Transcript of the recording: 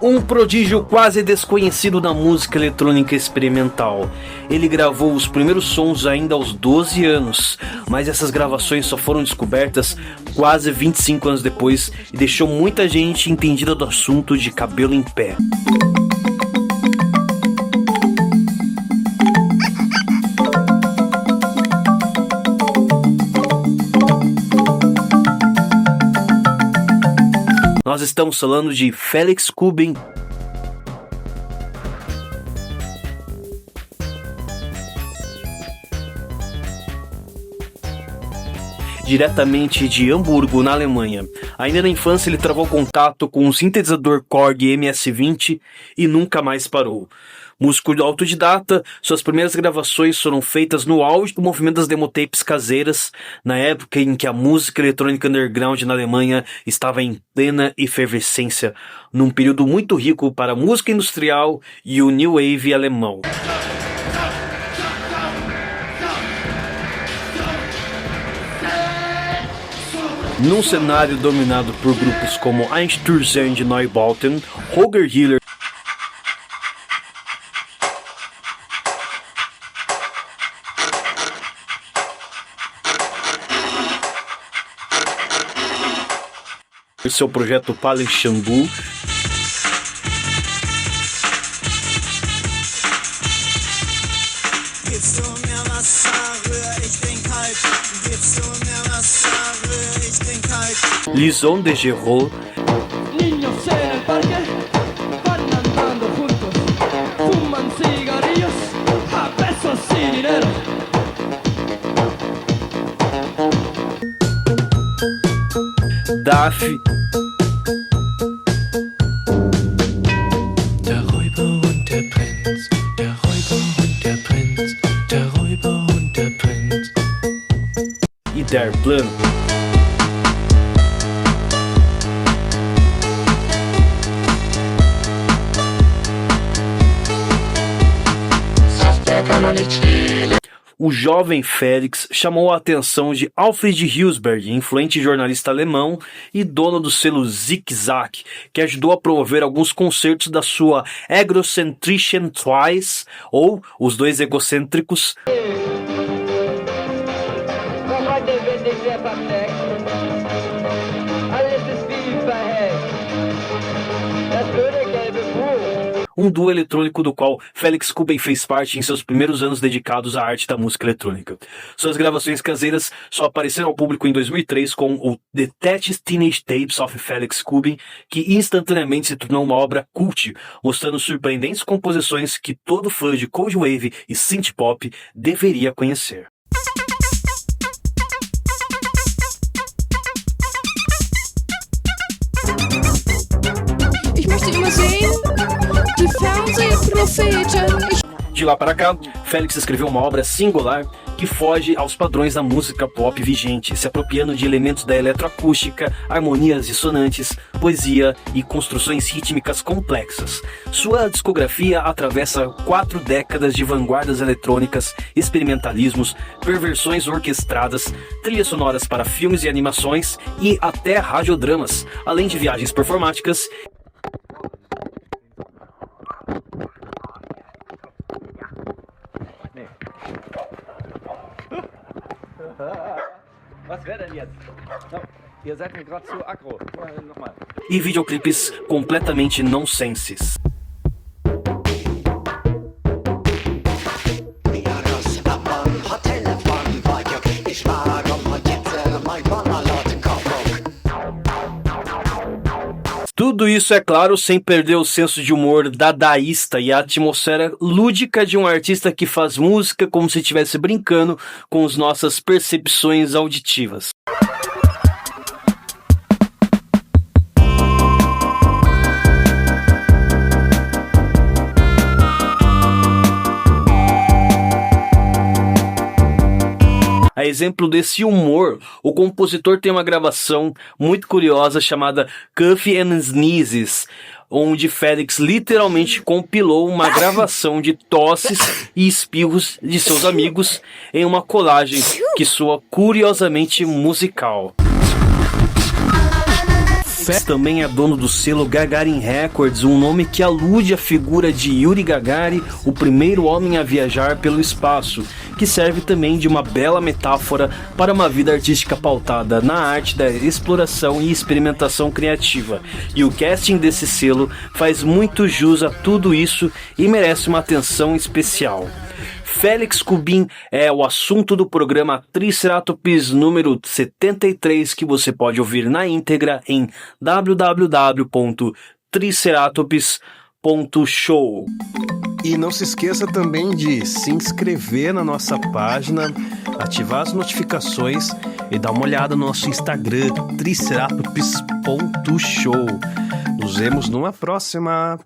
Um prodígio quase desconhecido da música eletrônica experimental. Ele gravou os primeiros sons ainda aos 12 anos, mas essas gravações só foram descobertas quase 25 anos depois e deixou muita gente entendida do assunto de cabelo em pé. Nós estamos falando de Felix Kubin. Diretamente de Hamburgo, na Alemanha. Ainda na infância ele travou contato com um sintetizador Korg MS-20 e nunca mais parou. Músico autodidata, suas primeiras gravações foram feitas no auge do movimento das demotapes caseiras, na época em que a música eletrônica underground na Alemanha estava em plena efervescência, num período muito rico para a música industrial e o New Wave alemão. Num cenário dominado por grupos como Einstürzende Neubauten, Roger Hiller, seu projeto Palais Shambu, Lison de Giraud, Daf, e Der Plan. O jovem Felix chamou a atenção de Alfred Hilsberg, influente jornalista alemão e dono do selo Zick Zack, que ajudou a promover alguns concertos da sua Egocentrischen Twice, ou Os Dois Egocêntricos, um duo eletrônico do qual Felix Kubin fez parte em seus primeiros anos dedicados à arte da música eletrônica. Suas gravações caseiras só apareceram ao público em 2003 com o The Detached Teenage Tapes of Felix Kubin, que instantaneamente se tornou uma obra cult, mostrando surpreendentes composições que todo fã de Cold Wave e Synth Pop deveria conhecer. De lá para cá, Felix escreveu uma obra singular que foge aos padrões da música pop vigente, se apropriando de elementos da eletroacústica, harmonias dissonantes, poesia e construções rítmicas complexas. Sua discografia atravessa 4 décadas de vanguardas eletrônicas, experimentalismos, perversões orquestradas, trilhas sonoras para filmes e animações e até radiodramas, além de viagens performáticas. Was wäre denn jetzt? No, ihr seid mir gerade zu aggro. Nochmal. E videoclipes completamente nonsenses. Tudo isso, é claro, sem perder o senso de humor dadaísta e a atmosfera lúdica de um artista que faz música como se estivesse brincando com as nossas percepções auditivas. A exemplo desse humor, o compositor tem uma gravação muito curiosa chamada Coffee and Sneezes, onde Felix literalmente compilou uma gravação de tosses e espirros de seus amigos em uma colagem que soa curiosamente musical. Félix também é dono do selo Gagarin Records, um nome que alude à figura de Yuri Gagarin, o primeiro homem a viajar pelo espaço, que serve também de uma bela metáfora para uma vida artística pautada na arte da exploração e experimentação criativa. E o casting desse selo faz muito jus a tudo isso e merece uma atenção especial. Félix Cubin é o assunto do programa Triceratops número 73, que você pode ouvir na íntegra em www.triceratops.show. E não se esqueça também de se inscrever na nossa página, ativar as notificações e dar uma olhada no nosso Instagram, triceratops.show. Nos vemos numa próxima!